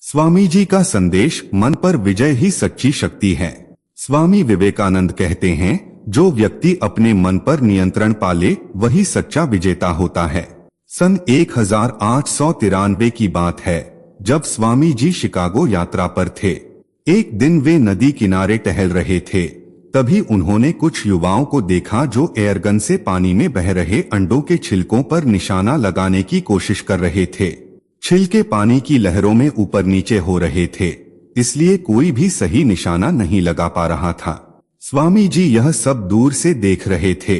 स्वामी जी का संदेश, मन पर विजय ही सच्ची शक्ति है। स्वामी विवेकानंद कहते हैं, जो व्यक्ति अपने मन पर नियंत्रण पाले वही सच्चा विजेता होता है। सन 1893 की बात है, जब स्वामी जी शिकागो यात्रा पर थे। एक दिन वे नदी किनारे टहल रहे थे, तभी उन्होंने कुछ युवाओं को देखा जो एयरगन से पानी में बह रहे अंडों के छिलकों पर निशाना लगाने की कोशिश कर रहे थे। छिलके पानी की लहरों में ऊपर नीचे हो रहे थे, इसलिए कोई भी सही निशाना नहीं लगा पा रहा था। स्वामी जी यह सब दूर से देख रहे थे।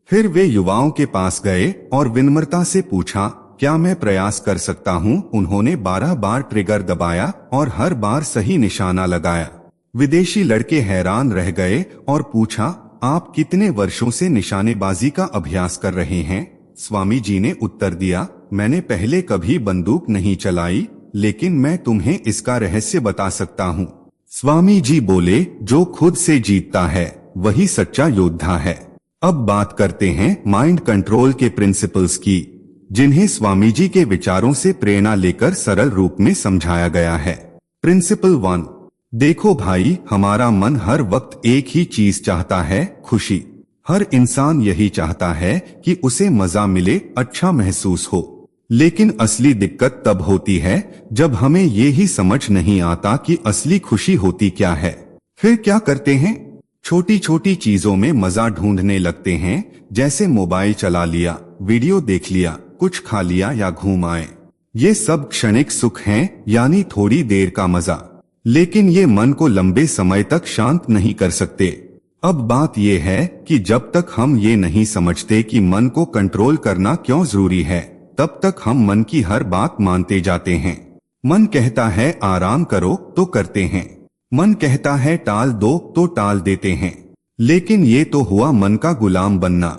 फिर वे युवाओं के पास गए और विनम्रता से पूछा, क्या मैं प्रयास कर सकता हूं? उन्होंने 12 बार ट्रिगर दबाया और हर बार सही निशाना लगाया। विदेशी लड़के हैरान रह गए और पूछा, आप कितने वर्षों से निशानेबाजी का अभ्यास कर रहे हैं? स्वामी जी ने उत्तर दिया, मैंने पहले कभी बंदूक नहीं चलाई, लेकिन मैं तुम्हें इसका रहस्य बता सकता हूँ। स्वामी जी बोले, जो खुद से जीतता है वही सच्चा योद्धा है। अब बात करते हैं माइंड कंट्रोल के प्रिंसिपल्स की, जिन्हें स्वामी जी के विचारों से प्रेरणा लेकर सरल रूप में समझाया गया है। प्रिंसिपल 1, देखो भाई, हमारा मन हर वक्त एक ही चीज चाहता है, खुशी। हर इंसान यही चाहता है कि उसे मजा मिले, अच्छा महसूस हो। लेकिन असली दिक्कत तब होती है जब हमें ये ही समझ नहीं आता कि असली खुशी होती क्या है। फिर क्या करते हैं? छोटी छोटी चीजों में मजा ढूंढने लगते हैं, जैसे मोबाइल चला लिया, वीडियो देख लिया, कुछ खा लिया या घूम आए। ये सब क्षणिक सुख हैं, यानी थोड़ी देर का मजा, लेकिन ये मन को लंबे समय तक शांत नहीं कर सकते। अब बात यह है कि जब तक हम ये नहीं समझते कि मन को कंट्रोल करना क्यों जरूरी है, तब तक हम मन की हर बात मानते जाते हैं। मन कहता है आराम करो तो करते हैं, मन कहता है टाल दो तो टाल देते हैं। लेकिन ये तो हुआ मन का गुलाम बनना।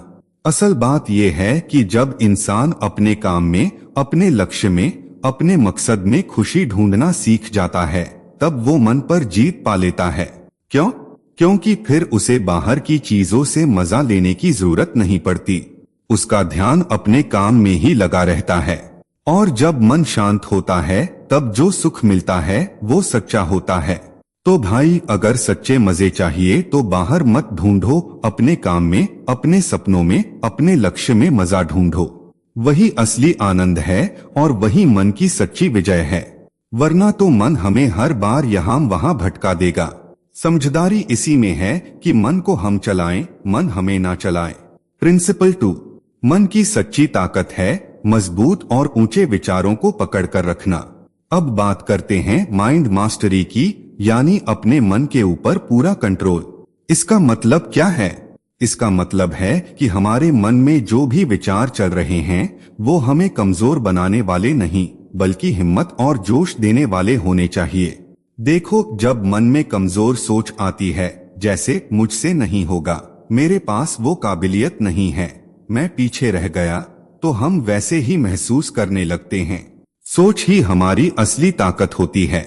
असल बात यह है कि जब इंसान अपने काम में, अपने लक्ष्य में, अपने मकसद में खुशी ढूंढना सीख जाता है, तब वो मन पर जीत पा लेता है। क्यों? क्योंकि फिर उसे बाहर की चीजों से मजा लेने की जरूरत नहीं पड़ती। उसका ध्यान अपने काम में ही लगा रहता है। और जब मन शांत होता है, तब जो सुख मिलता है वो सच्चा होता है। तो भाई, अगर सच्चे मजे चाहिए तो बाहर मत ढूंढो, अपने काम में, अपने सपनों में, अपने लक्ष्य में मजा ढूंढो। वही असली आनंद है और वही मन की सच्ची विजय है। वरना तो मन हमें हर बार यहाँ वहाँ भटका देगा। समझदारी इसी में है कि मन को हम चलाएं, मन हमें ना चलाए। प्रिंसिपल 2, मन की सच्ची ताकत है मजबूत और ऊंचे विचारों को पकड़ कर रखना। अब बात करते हैं माइंड मास्टरी की, यानी अपने मन के ऊपर पूरा कंट्रोल। इसका मतलब क्या है? इसका मतलब है कि हमारे मन में जो भी विचार चल रहे हैं वो हमें कमजोर बनाने वाले नहीं, बल्कि हिम्मत और जोश देने वाले होने चाहिए। देखो, जब मन में कमजोर सोच आती है, जैसे मुझसे नहीं होगा, मेरे पास वो काबिलियत नहीं है, मैं पीछे रह गया, तो हम वैसे ही महसूस करने लगते हैं। सोच ही हमारी असली ताकत होती है।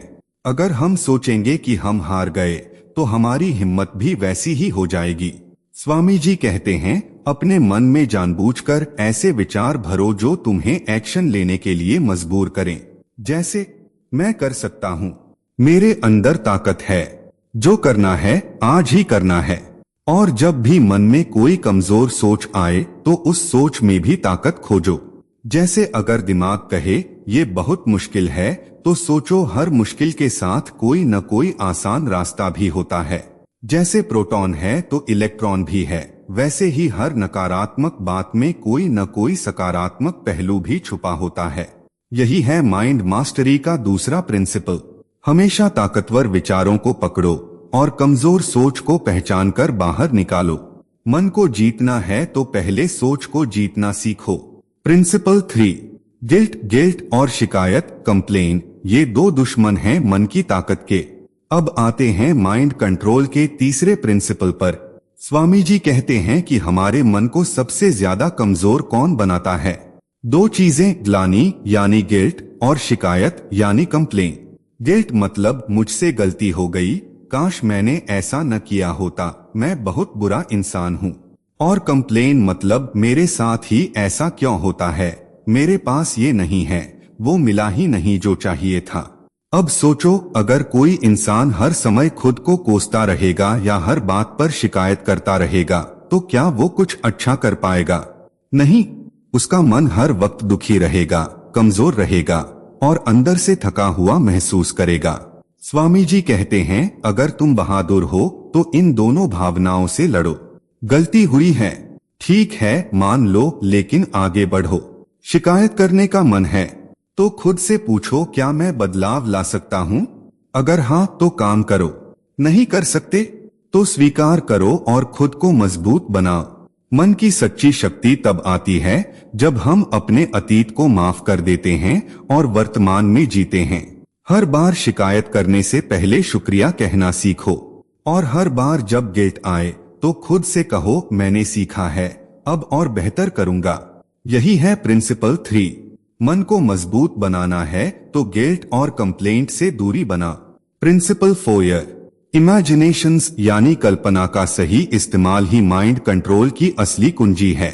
अगर हम सोचेंगे कि हम हार गए, तो हमारी हिम्मत भी वैसी ही हो जाएगी। स्वामी जी कहते हैं, अपने मन में जानबूझकर ऐसे विचार भरो जो तुम्हें एक्शन लेने के लिए मजबूर करें। जैसे, मैं कर सकता हूँ, मेरे अंदर ताकत है, जो करना है आज ही करना है। और जब भी मन में कोई कमजोर सोच आए तो उस सोच में भी ताकत खोजो। जैसे अगर दिमाग कहे ये बहुत मुश्किल है, तो सोचो हर मुश्किल के साथ कोई न कोई आसान रास्ता भी होता है। जैसे प्रोटॉन है तो इलेक्ट्रॉन भी है, वैसे ही हर नकारात्मक बात में कोई न कोई सकारात्मक पहलू भी छुपा होता है। यही है माइंड मास्टरी का दूसरा प्रिंसिपल। हमेशा ताकतवर विचारों को पकड़ो और कमजोर सोच को पहचान कर बाहर निकालो। मन को जीतना है तो पहले सोच को जीतना सीखो। प्रिंसिपल 3, गिल्ट और शिकायत, कंप्लेन, ये दो दुश्मन हैं मन की ताकत के। अब आते हैं माइंड कंट्रोल के तीसरे प्रिंसिपल पर। स्वामी जी कहते हैं कि हमारे मन को सबसे ज्यादा कमजोर कौन बनाता है? दो चीजें, ग्लानि यानी गिल्ट और शिकायत यानी कंप्लेन। गिल्ट मतलब मुझसे गलती हो गई, काश मैंने ऐसा न किया होता, मैं बहुत बुरा इंसान हूँ। और कंप्लेन मतलब मेरे साथ ही ऐसा क्यों होता है, मेरे पास ये नहीं है, वो मिला ही नहीं जो चाहिए था। अब सोचो, अगर कोई इंसान हर समय खुद को कोसता रहेगा या हर बात पर शिकायत करता रहेगा, तो क्या वो कुछ अच्छा कर पाएगा? नहीं, उसका मन हर वक्त दुखी रहेगा, कमजोर रहेगा और अंदर से थका हुआ महसूस करेगा। स्वामी जी कहते हैं, अगर तुम बहादुर हो तो इन दोनों भावनाओं से लड़ो। गलती हुई है, ठीक है, मान लो, लेकिन आगे बढ़ो। शिकायत करने का मन है तो खुद से पूछो, क्या मैं बदलाव ला सकता हूँ? अगर हाँ तो काम करो। नहीं कर सकते तो स्वीकार करो और खुद को मजबूत बनाओ। मन की सच्ची शक्ति तब आती है जब हम अपने अतीत को माफ कर देते हैं और वर्तमान में जीते हैं। हर बार शिकायत करने से पहले शुक्रिया कहना सीखो और हर बार जब गिल्ट आए तो खुद से कहो, मैंने सीखा है, अब और बेहतर करूंगा। यही है प्रिंसिपल 3। मन को मजबूत बनाना है तो गिल्ट और कंप्लेंट से दूरी बना। प्रिंसिपल 4, इमेजिनेशंस यानी कल्पना का सही इस्तेमाल ही माइंड कंट्रोल की असली कुंजी है।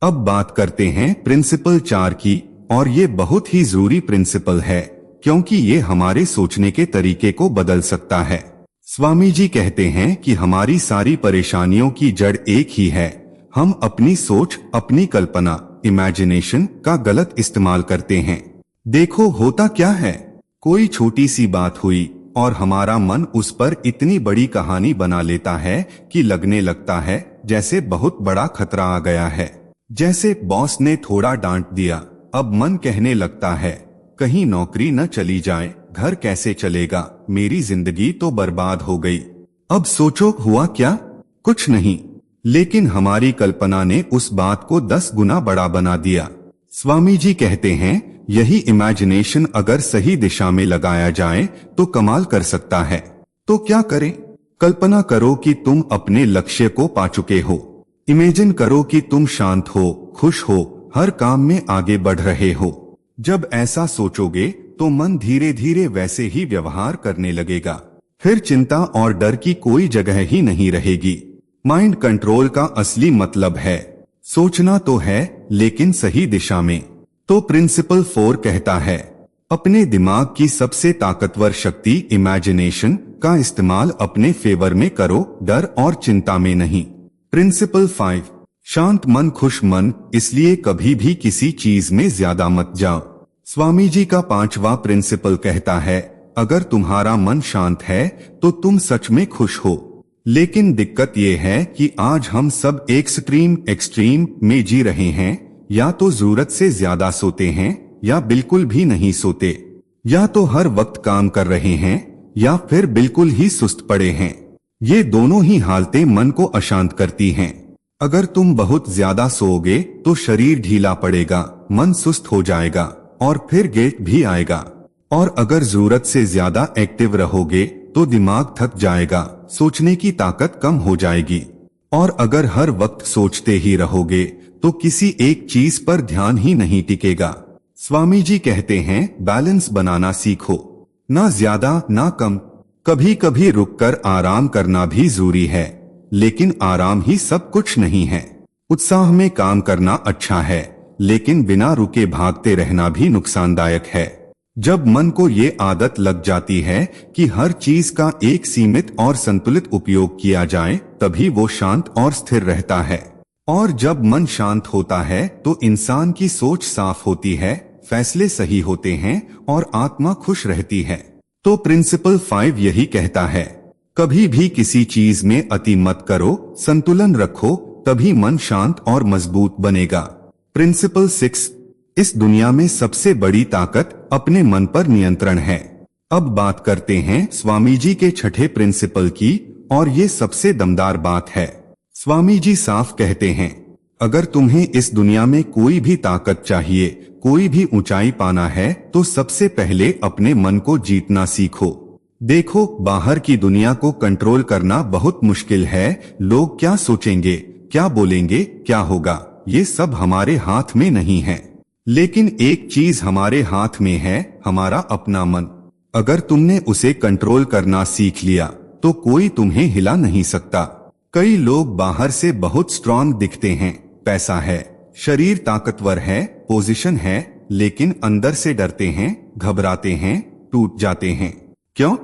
अब बात करते हैं प्रिंसिपल 4 की, और ये बहुत ही जरूरी प्रिंसिपल है क्योंकि ये हमारे सोचने के तरीके को बदल सकता है। स्वामी जी कहते हैं कि हमारी सारी परेशानियों की जड़ एक ही है, हम अपनी सोच, अपनी कल्पना, इमेजिनेशन का गलत इस्तेमाल करते हैं। देखो होता क्या है, कोई छोटी सी बात हुई और हमारा मन उस पर इतनी बड़ी कहानी बना लेता है कि लगने लगता है जैसे बहुत बड़ा खतरा आ गया है। जैसे बॉस ने थोड़ा डांट दिया, अब मन कहने लगता है कहीं नौकरी न चली जाए, घर कैसे चलेगा, मेरी जिंदगी तो बर्बाद हो गई। अब सोचो हुआ क्या? कुछ नहीं, लेकिन हमारी कल्पना ने उस बात को 10 गुना बड़ा बना दिया। स्वामी जी कहते हैं, यही इमेजिनेशन अगर सही दिशा में लगाया जाए तो कमाल कर सकता है। तो क्या करें? कल्पना करो कि तुम अपने लक्ष्य को पा चुके हो। इमेजिन करो कि तुम शांत हो, खुश हो, हर काम में आगे बढ़ रहे हो। जब ऐसा सोचोगे तो मन धीरे धीरे वैसे ही व्यवहार करने लगेगा। फिर चिंता और डर की कोई जगह ही नहीं रहेगी। माइंड कंट्रोल का असली मतलब है सोचना तो है लेकिन सही दिशा में। तो प्रिंसिपल 4 कहता है, अपने दिमाग की सबसे ताकतवर शक्ति इमेजिनेशन का इस्तेमाल अपने फेवर में करो, डर और चिंता में नहीं। प्रिंसिपल 5, शांत मन खुश मन, इसलिए कभी भी किसी चीज में ज्यादा मत जाओ। स्वामी जी का 5वां प्रिंसिपल कहता है, अगर तुम्हारा मन शांत है तो तुम सच में खुश हो। लेकिन दिक्कत ये है कि आज हम सब एक्सट्रीम में जी रहे हैं, या तो जरूरत से ज्यादा सोते हैं या बिल्कुल भी नहीं सोते, या तो हर वक्त काम कर रहे हैं या फिर बिल्कुल ही सुस्त पड़े हैं। ये दोनों ही हालतें मन को अशांत करती हैं। अगर तुम बहुत ज्यादा सोओगे तो शरीर ढीला पड़ेगा, मन सुस्त हो जाएगा और फिर गिल्ट भी आएगा। और अगर जरूरत से ज्यादा एक्टिव रहोगे तो दिमाग थक जाएगा, सोचने की ताकत कम हो जाएगी। और अगर हर वक्त सोचते ही रहोगे तो किसी एक चीज पर ध्यान ही नहीं टिकेगा। स्वामी जी कहते हैं, बैलेंस बनाना सीखो, ना ज्यादा ना कम। कभी कभी रुककर आराम करना भी जरूरी है, लेकिन आराम ही सब कुछ नहीं है। उत्साह में काम करना अच्छा है, लेकिन बिना रुके भागते रहना भी नुकसानदायक है। जब मन को ये आदत लग जाती है कि हर चीज का एक सीमित और संतुलित उपयोग किया जाए, तभी वो शांत और स्थिर रहता है। और जब मन शांत होता है तो इंसान की सोच साफ होती है, फैसले सही होते हैं और आत्मा खुश रहती है। तो प्रिंसिपल 5 यही कहता है, कभी भी किसी चीज में अति मत करो, संतुलन रखो, तभी मन शांत और मजबूत बनेगा। प्रिंसिपल 6, इस दुनिया में सबसे बड़ी ताकत अपने मन पर नियंत्रण है। अब बात करते हैं स्वामी जी के 6ठे प्रिंसिपल की, और ये सबसे दमदार बात है। स्वामी जी साफ कहते हैं, अगर तुम्हें इस दुनिया में कोई भी ताकत चाहिए, कोई भी ऊंचाई पाना है, तो सबसे पहले अपने मन को जीतना सीखो। देखो, बाहर की दुनिया को कंट्रोल करना बहुत मुश्किल है। लोग क्या सोचेंगे, क्या बोलेंगे, क्या होगा, ये सब हमारे हाथ में नहीं है। लेकिन एक चीज हमारे हाथ में है, हमारा अपना मन। अगर तुमने उसे कंट्रोल करना सीख लिया तो कोई तुम्हें हिला नहीं सकता। कई लोग बाहर से बहुत स्ट्रांग दिखते हैं, पैसा है, शरीर ताकतवर है, पोजीशन है, लेकिन अंदर से डरते हैं, घबराते हैं टूट जाते हैं। क्यों?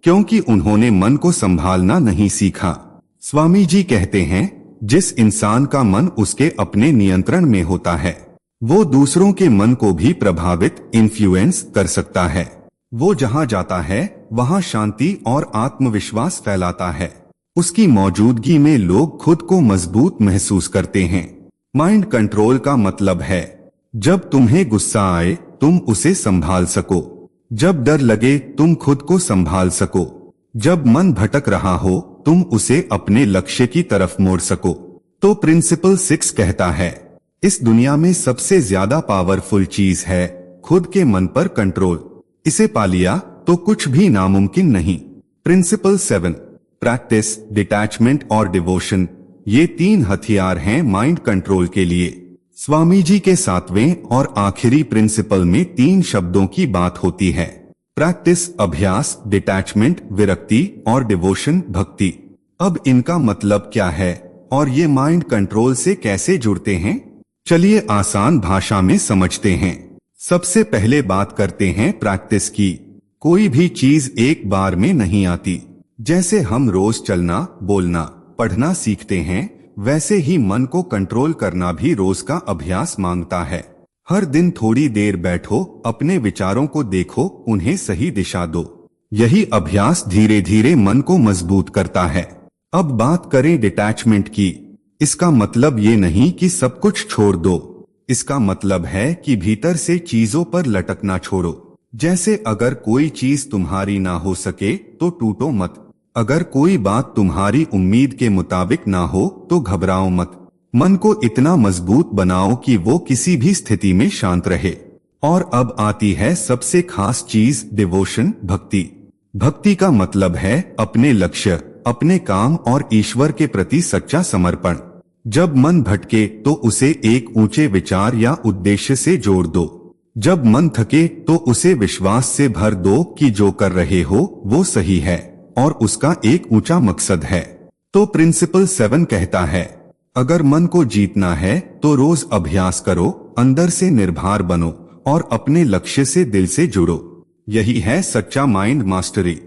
क्योंकि उन्होंने मन को संभालना नहीं सीखा। स्वामी जी कहते हैं, जिस इंसान का मन उसके अपने नियंत्रण में होता है, वो दूसरों के मन को भी प्रभावित इन्फ्लुएंस कर सकता है। वो जहाँ जाता है वहाँ शांति और आत्मविश्वास फैलाता है। उसकी मौजूदगी में लोग खुद को मजबूत महसूस करते हैं। माइंड कंट्रोल का मतलब है, जब तुम्हें गुस्सा आए तुम उसे संभाल सको, जब डर लगे तुम खुद को संभाल सको, जब मन भटक रहा हो तुम उसे अपने लक्ष्य की तरफ मोड़ सको। तो प्रिंसिपल 6 कहता है, इस दुनिया में सबसे ज्यादा पावरफुल चीज है खुद के मन पर कंट्रोल। इसे पा लिया तो कुछ भी नामुमकिन नहीं। प्रिंसिपल 7, प्रैक्टिस, डिटैचमेंट और डिवोशन, ये 3 हथियार हैं माइंड कंट्रोल के लिए। स्वामी जी के 7वें और आखिरी प्रिंसिपल में 3 शब्दों की बात होती है, प्रैक्टिस अभ्यास, डिटैचमेंट विरक्ति और डिवोशन भक्ति। अब इनका मतलब क्या है और ये माइंड कंट्रोल से कैसे जुड़ते हैं? चलिए आसान भाषा में समझते हैं। सबसे पहले बात करते हैं प्रैक्टिस की। कोई भी चीज एक बार में नहीं आती। जैसे हम रोज चलना, बोलना, पढ़ना सीखते हैं, वैसे ही मन को कंट्रोल करना भी रोज का अभ्यास मांगता है। हर दिन थोड़ी देर बैठो, अपने विचारों को देखो, उन्हें सही दिशा दो। यही अभ्यास धीरे धीरे मन को मजबूत करता है। अब बात करें डिटैचमेंट की। इसका मतलब ये नहीं कि सब कुछ छोड़ दो। इसका मतलब है कि भीतर से चीजों पर लटकना छोड़ो। जैसे अगर कोई चीज तुम्हारी ना हो सके तो टूटो मत। अगर कोई बात तुम्हारी उम्मीद के मुताबिक ना हो तो घबराओ मत। मन को इतना मजबूत बनाओ कि वो किसी भी स्थिति में शांत रहे। और अब आती है सबसे खास चीज, डिवोशन, भक्ति। भक्ति का मतलब है अपने लक्ष्य, अपने काम और ईश्वर के प्रति सच्चा समर्पण। जब मन भटके तो उसे एक ऊंचे विचार या उद्देश्य से जोड़ दो। जब मन थके तो उसे विश्वास से भर दो कि जो कर रहे हो वो सही है और उसका एक ऊंचा मकसद है। तो प्रिंसिपल 7 कहता है, अगर मन को जीतना है तो रोज अभ्यास करो, अंदर से निर्भर बनो और अपने लक्ष्य से दिल से जुड़ो। यही है सच्चा माइंड मास्टरी।